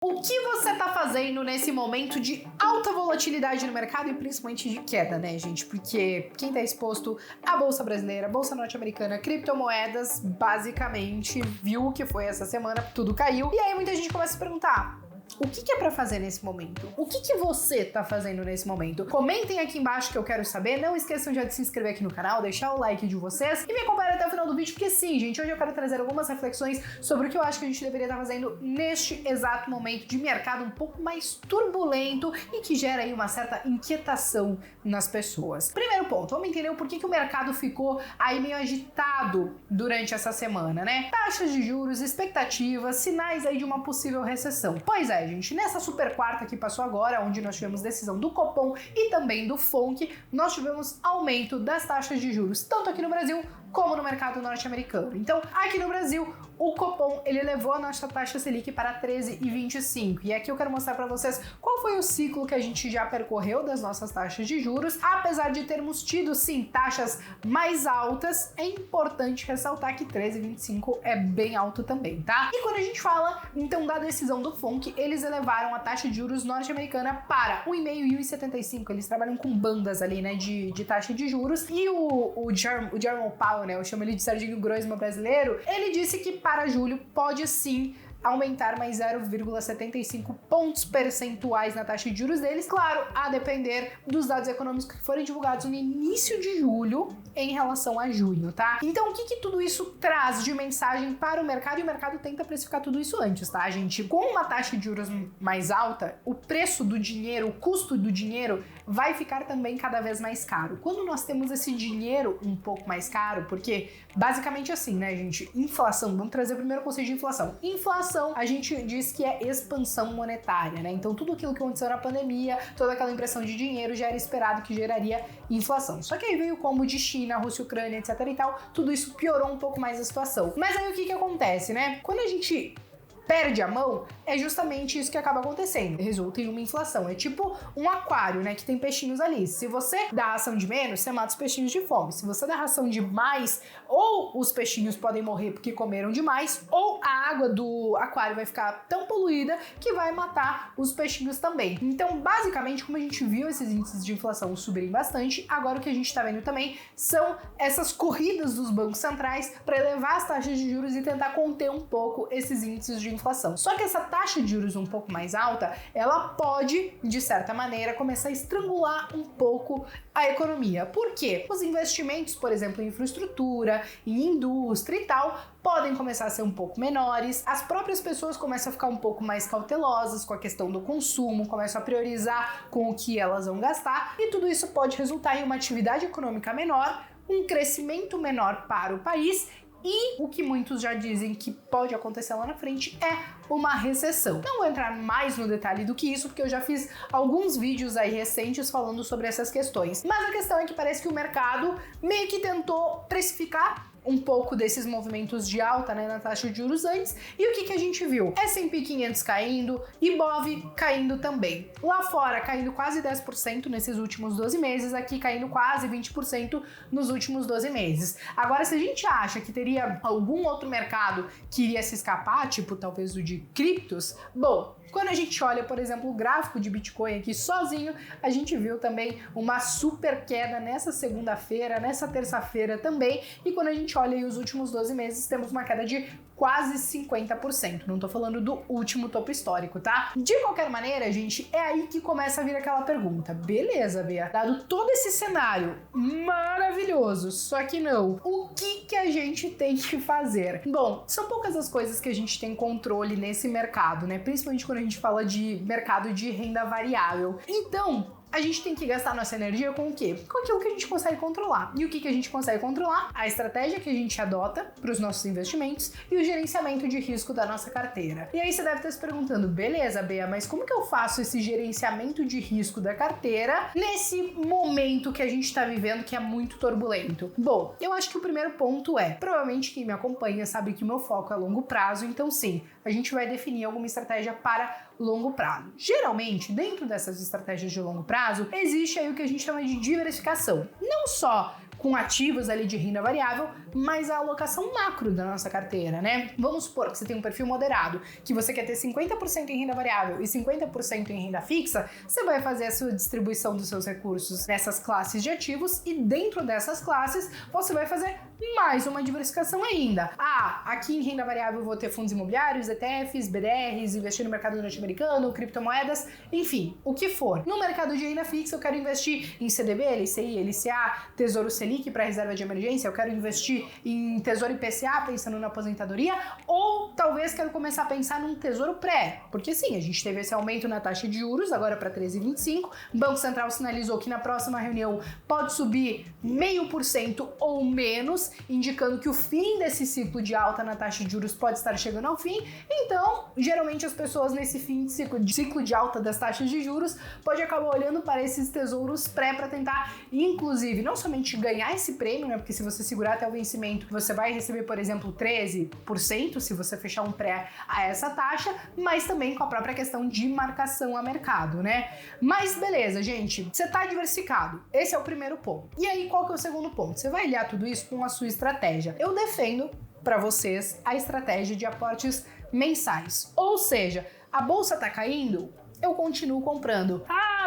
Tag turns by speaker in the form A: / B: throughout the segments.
A: O que você tá fazendo nesse momento de alta volatilidade no mercado e principalmente de queda, né, gente? Porque quem tá exposto à bolsa brasileira, bolsa norte-americana, criptomoedas, basicamente viu o que foi essa semana, tudo caiu. E aí muita gente começa a se perguntar: o que é pra fazer nesse momento? O que você tá fazendo nesse momento? Comentem aqui embaixo que eu quero saber. Não esqueçam já de se inscrever aqui no canal, deixar o like de vocês e me acompanhar até o final do vídeo, porque sim, gente, hoje eu quero trazer algumas reflexões sobre o que eu acho que a gente deveria estar fazendo neste exato momento de mercado um pouco mais turbulento e que gera aí uma certa inquietação nas pessoas. Primeiro ponto, vamos entender o porquê que o mercado ficou aí meio agitado durante essa semana, né? Taxas de juros, expectativas, sinais aí de uma possível recessão. Pois é, gente, nessa super quarta que passou agora, onde nós tivemos decisão do Copom e também do FONC, nós tivemos aumento das taxas de juros, tanto aqui no Brasil como no mercado norte-americano. Então, aqui no Brasil, o Copom, ele levou a nossa taxa Selic para 13,25. E aqui eu quero mostrar para vocês qual foi o ciclo que a gente já percorreu das nossas taxas de juros. Apesar de termos tido, sim, taxas mais altas, é importante ressaltar que 13,25 é bem alto também, tá? E quando a gente fala, então, da decisão do FONC, eles elevaram a taxa de juros norte-americana para 1,5 e 1,75. Eles trabalham com bandas ali, né, de taxa de juros. E o Jerome Powell, né, eu chamo ele de Serginho Groisman brasileiro, ele disse que para julho pode sim aumentar mais 0,75 pontos percentuais na taxa de juros deles, claro, a depender dos dados econômicos que forem divulgados no início de julho em relação a junho, tá? Então, o que tudo isso traz de mensagem para o mercado? E o mercado tenta precificar tudo isso antes, tá, gente? Com uma taxa de juros mais alta, o preço do dinheiro, o custo do dinheiro vai ficar também cada vez mais caro. Quando nós temos esse dinheiro um pouco mais caro, porque basicamente assim, né, gente? Inflação, vamos trazer o primeiro conceito de inflação. Inflação, a gente diz que é expansão monetária, né? Então tudo aquilo que aconteceu na pandemia, toda aquela impressão de dinheiro já era esperado que geraria inflação. Só que aí veio o combo de China, Rússia, Ucrânia, etc e tal, tudo isso piorou um pouco mais a situação. Mas aí o que acontece, né? Quando a gente perde a mão, é justamente isso que acaba acontecendo. Resulta em uma inflação. É tipo um aquário, né, que tem peixinhos ali. Se você dá ração de menos, você mata os peixinhos de fome. Se você dá ração de mais, ou os peixinhos podem morrer porque comeram demais, ou a água do aquário vai ficar tão poluída que vai matar os peixinhos também. Então, basicamente, como a gente viu esses índices de inflação subirem bastante, agora o que a gente tá vendo também são essas corridas dos bancos centrais para elevar as taxas de juros e tentar conter um pouco esses índices de inflação. Só que essa taxa de juros um pouco mais alta, ela pode, de certa maneira, começar a estrangular um pouco a economia. Por quê? Os investimentos, por exemplo, em infraestrutura, em indústria e tal, podem começar a ser um pouco menores, as próprias pessoas começam a ficar um pouco mais cautelosas com a questão do consumo, começam a priorizar com o que elas vão gastar, e tudo isso pode resultar em uma atividade econômica menor, um crescimento menor para o país. E o que muitos já dizem que pode acontecer lá na frente é uma recessão. Não vou entrar mais no detalhe do que isso, porque eu já fiz alguns vídeos aí recentes falando sobre essas questões. Mas a questão é que parece que o mercado meio que tentou precificar um pouco desses movimentos de alta, né, na taxa de juros antes. E o que a gente viu? S&P 500 caindo, Ibov caindo também. Lá fora caindo quase 10% nesses últimos 12 meses, aqui caindo quase 20% nos últimos 12 meses. Agora, se a gente acha que teria algum outro mercado que iria se escapar, tipo talvez o de criptos, bom, quando a gente olha, por exemplo, o gráfico de Bitcoin aqui sozinho, a gente viu também uma super queda nessa segunda-feira, nessa terça-feira também, e quando a gente olha aí os últimos 12 meses, temos uma queda de quase 50%. Não tô falando do último topo histórico, tá? De qualquer maneira, gente, é aí que começa a vir aquela pergunta. Beleza, Bea, dado todo esse cenário maravilhoso, só que não, o que a gente tem que fazer? Bom, são poucas as coisas que a gente tem controle nesse mercado, né? Principalmente quando a gente fala de mercado de renda variável. Então, a gente tem que gastar nossa energia com o quê? Com aquilo que a gente consegue controlar. E o que a gente consegue controlar? A estratégia que a gente adota para os nossos investimentos e o gerenciamento de risco da nossa carteira. E aí você deve estar se perguntando, beleza, Bea, mas como que eu faço esse gerenciamento de risco da carteira nesse momento que a gente está vivendo que é muito turbulento? Bom, eu acho que o primeiro ponto é, provavelmente quem me acompanha sabe que o meu foco é longo prazo, então sim, a gente vai definir alguma estratégia para longo prazo. Geralmente, dentro dessas estratégias de longo prazo, existe aí o que a gente chama de diversificação. Não só com ativos ali de renda variável, mas a alocação macro da nossa carteira, né? Vamos supor que você tem um perfil moderado, que você quer ter 50% em renda variável e 50% em renda fixa, você vai fazer a sua distribuição dos seus recursos nessas classes de ativos e dentro dessas classes você vai fazer mais uma diversificação ainda. Aqui em renda variável eu vou ter fundos imobiliários, ETFs, BDRs, investir no mercado norte-americano, criptomoedas, enfim, o que for. No mercado de renda fixa eu quero investir em CDB, LCI, LCA, Tesouro Selic para reserva de emergência, eu quero investir em Tesouro IPCA pensando na aposentadoria, ou talvez quero começar a pensar num Tesouro Pré, porque sim, a gente teve esse aumento na taxa de juros, agora para 13,25, o Banco Central sinalizou que na próxima reunião pode subir 0,5% ou menos, indicando que o fim desse ciclo de alta na taxa de juros pode estar chegando ao fim. Então, geralmente as pessoas nesse fim de ciclo de alta das taxas de juros pode acabar olhando para esses tesouros pré para tentar, inclusive, não somente ganhar esse prêmio, né? Porque se você segurar até o vencimento, você vai receber, por exemplo, 13% se você fechar um pré a essa taxa, mas também com a própria questão de marcação a mercado, né? Mas beleza, gente, você tá diversificado. Esse é o primeiro ponto. E aí, qual que é o segundo ponto? Você vai aliar tudo isso com a sua estratégia. Eu defendo para vocês a estratégia de aportes mensais. Ou seja, a bolsa tá caindo, eu continuo comprando.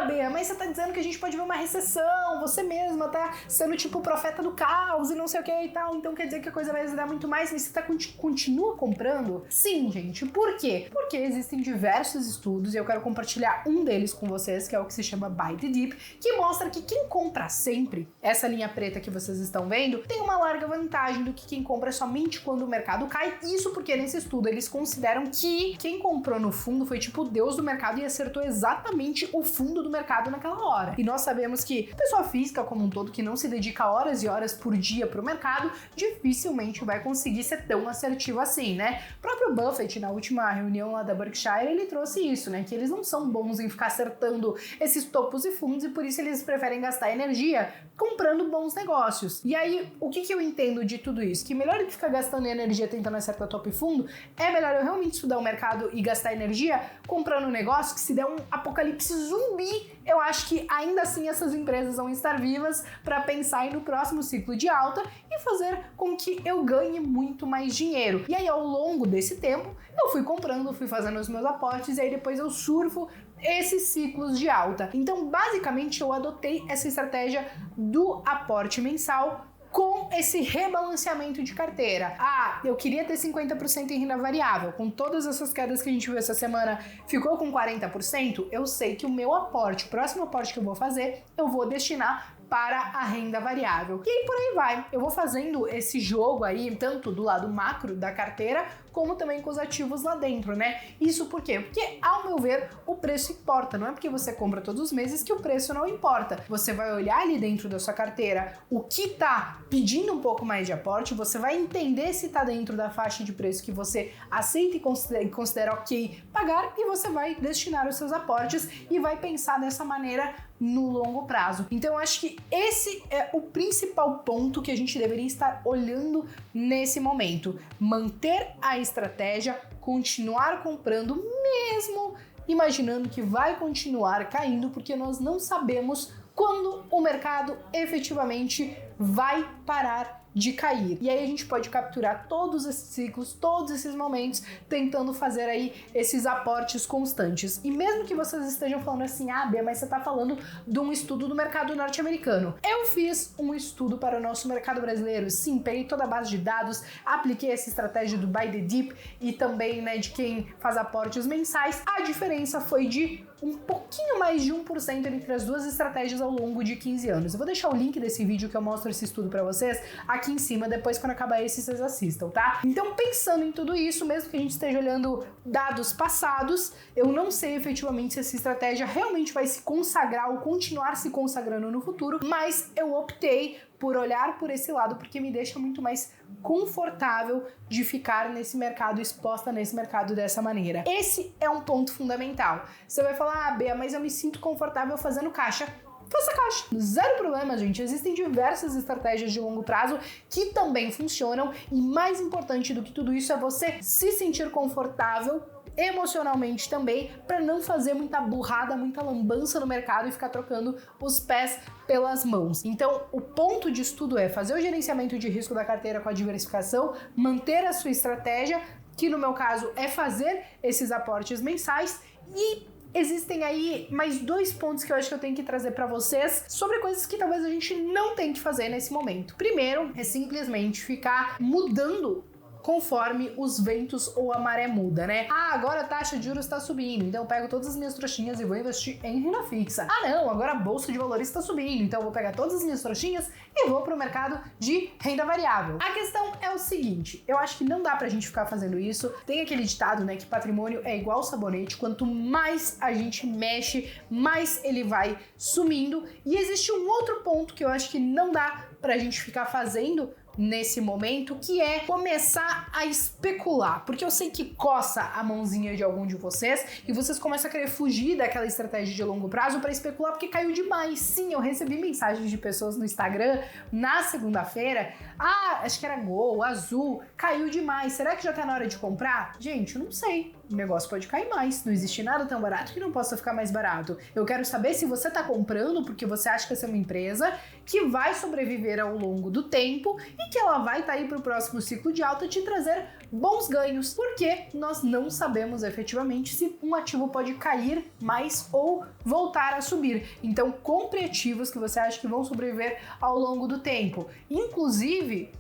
A: Bea, mas você tá dizendo que a gente pode ver uma recessão, você mesma tá sendo tipo o profeta do caos e não sei o que e tal, então quer dizer que a coisa vai dar muito mais, mas você continua comprando? Sim, gente. Por quê? Porque existem diversos estudos e eu quero compartilhar um deles com vocês, que é o que se chama Buy the Dip, que mostra que quem compra sempre, essa linha preta que vocês estão vendo, tem uma larga vantagem do que quem compra somente quando o mercado cai. Isso porque nesse estudo eles consideram que quem comprou no fundo foi tipo o deus do mercado e acertou exatamente o fundo do mercado naquela hora. E nós sabemos que a pessoa física como um todo, que não se dedica horas e horas por dia pro mercado, dificilmente vai conseguir ser tão assertivo assim, né? O próprio Buffett, na última reunião lá da Berkshire, ele trouxe isso, né? Que eles não são bons em ficar acertando esses topos e fundos e por isso eles preferem gastar energia comprando bons negócios. E aí, o que eu entendo de tudo isso? Que melhor do que ficar gastando energia tentando acertar top e fundo, é melhor eu realmente estudar o mercado e gastar energia comprando um negócio que se der um apocalipse zumbi, eu acho que ainda assim essas empresas vão estar vivas para pensar aí no próximo ciclo de alta e fazer com que eu ganhe muito mais dinheiro. E aí, ao longo desse tempo, eu fui comprando, fui fazendo os meus aportes e aí depois eu surfo esses ciclos de alta. Então, basicamente, eu adotei essa estratégia do aporte mensal com esse rebalanceamento de carteira. Eu queria ter 50% em renda variável. Com todas essas quedas que a gente viu essa semana, ficou com 40%. Eu sei que o meu aporte, o próximo aporte que eu vou fazer, eu vou destinar para a renda variável. E aí por aí vai. Eu vou fazendo esse jogo aí, tanto do lado macro da carteira, como também com os ativos lá dentro, né? Isso por quê? Porque, ao meu ver, o preço importa. Não é porque você compra todos os meses que o preço não importa. Você vai olhar ali dentro da sua carteira o que tá pedindo um pouco mais de aporte, você vai entender se tá dentro da faixa de preço que você aceita e considera ok pagar, e você vai destinar os seus aportes e vai pensar dessa maneira no longo prazo. Então eu acho que esse é o principal ponto que a gente deveria estar olhando nesse momento. Manter a estratégia, continuar comprando mesmo imaginando que vai continuar caindo, porque nós não sabemos quando o mercado efetivamente vai parar de cair. E aí a gente pode capturar todos esses ciclos, todos esses momentos, tentando fazer aí esses aportes constantes. E mesmo que vocês estejam falando assim, Bea, mas você tá falando de um estudo do mercado norte-americano. Eu fiz um estudo para o nosso mercado brasileiro, sim, peguei toda a base de dados, apliquei essa estratégia do Buy the Dip e também, né, de quem faz aportes mensais. A diferença foi de um pouquinho mais de 1% entre as duas estratégias ao longo de 15 anos. Eu vou deixar o link desse vídeo que eu mostro esse estudo para vocês aqui em cima, depois quando acabar esse vocês assistam, tá? Então, pensando em tudo isso, mesmo que a gente esteja olhando dados passados, eu não sei efetivamente se essa estratégia realmente vai se consagrar ou continuar se consagrando no futuro, mas eu optei por olhar por esse lado porque me deixa muito mais confortável de ficar nesse mercado, exposta nesse mercado dessa maneira. Esse é um ponto fundamental. Você vai falar, Bea, mas eu me sinto confortável fazendo caixa. Faça caixa. Zero problema, gente. Existem diversas estratégias de longo prazo que também funcionam e mais importante do que tudo isso é você se sentir confortável emocionalmente também, para não fazer muita burrada, muita lambança no mercado e ficar trocando os pés pelas mãos. Então, o ponto de estudo é fazer o gerenciamento de risco da carteira com a diversificação, manter a sua estratégia, que no meu caso é fazer esses aportes mensais, e existem aí mais 2 pontos que eu acho que eu tenho que trazer para vocês sobre coisas que talvez a gente não tenha que fazer nesse momento. Primeiro, é simplesmente ficar mudando conforme os ventos ou a maré muda, né? Ah, agora a taxa de juros está subindo, então eu pego todas as minhas trouxinhas e vou investir em renda fixa. Ah não, agora a bolsa de valores está subindo, então eu vou pegar todas as minhas trouxinhas e vou para o mercado de renda variável. A questão é o seguinte, eu acho que não dá pra gente ficar fazendo isso. Tem aquele ditado, né, que patrimônio é igual sabonete, quanto mais a gente mexe, mais ele vai sumindo. E existe um outro ponto que eu acho que não dá pra gente ficar fazendo nesse momento, que é começar a especular, porque eu sei que coça a mãozinha de algum de vocês e vocês começam a querer fugir daquela estratégia de longo prazo para especular porque caiu demais. Sim, eu recebi mensagens de pessoas no Instagram na segunda-feira, acho que era Gol, Azul, caiu demais, será que já tá na hora de comprar? Gente, eu não sei. O negócio pode cair mais, não existe nada tão barato que não possa ficar mais barato. Eu quero saber se você tá comprando porque você acha que essa é uma empresa que vai sobreviver ao longo do tempo e que ela vai estar aí para o próximo ciclo de alta te trazer bons ganhos, porque nós não sabemos efetivamente se um ativo pode cair mais ou voltar a subir. Então, compre ativos que você acha que vão sobreviver ao longo do tempo. Inclusive,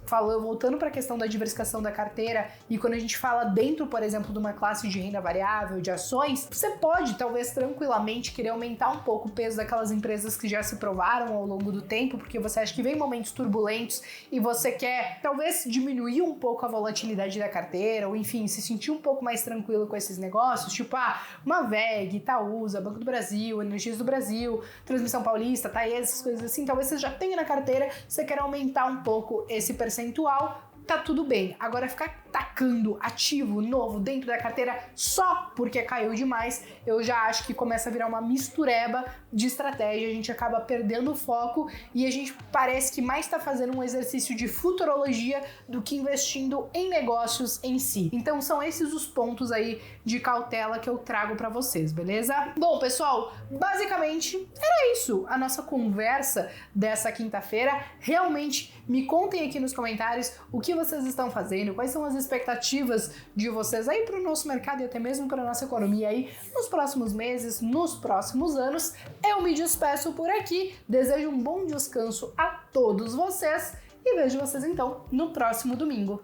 A: voltando para a questão da diversificação da carteira, e quando a gente fala dentro, por exemplo, de uma classe de renda variável, de ações, você pode, talvez, tranquilamente querer aumentar um pouco o peso daquelas empresas que já se provaram ao longo do tempo, porque você acha que vem momentos turbulentos e você quer, talvez, diminuir um pouco a volatilidade da carteira, ou enfim, se sentir um pouco mais tranquilo com esses negócios, tipo, uma VEG, Itaúsa, Banco do Brasil, Energias do Brasil, Transmissão Paulista, Taesa, essas coisas assim, talvez você já tenha na carteira, você quer aumentar um pouco esse percentual, tá tudo bem. Agora, ficar tacando ativo novo dentro da carteira só porque caiu demais, eu já acho que começa a virar uma mistureba de estratégia, a gente acaba perdendo o foco e a gente parece que mais tá fazendo um exercício de futurologia do que investindo em negócios em si. Então são esses os pontos aí de cautela que eu trago pra vocês, beleza? Bom, pessoal, basicamente era isso, a nossa conversa dessa quinta-feira. Realmente me contem aqui nos comentários o que vocês estão fazendo, quais são as expectativas de vocês aí para o nosso mercado e até mesmo para a nossa economia aí nos próximos meses, nos próximos anos. Eu me despeço por aqui, desejo um bom descanso a todos vocês e vejo vocês então no próximo domingo.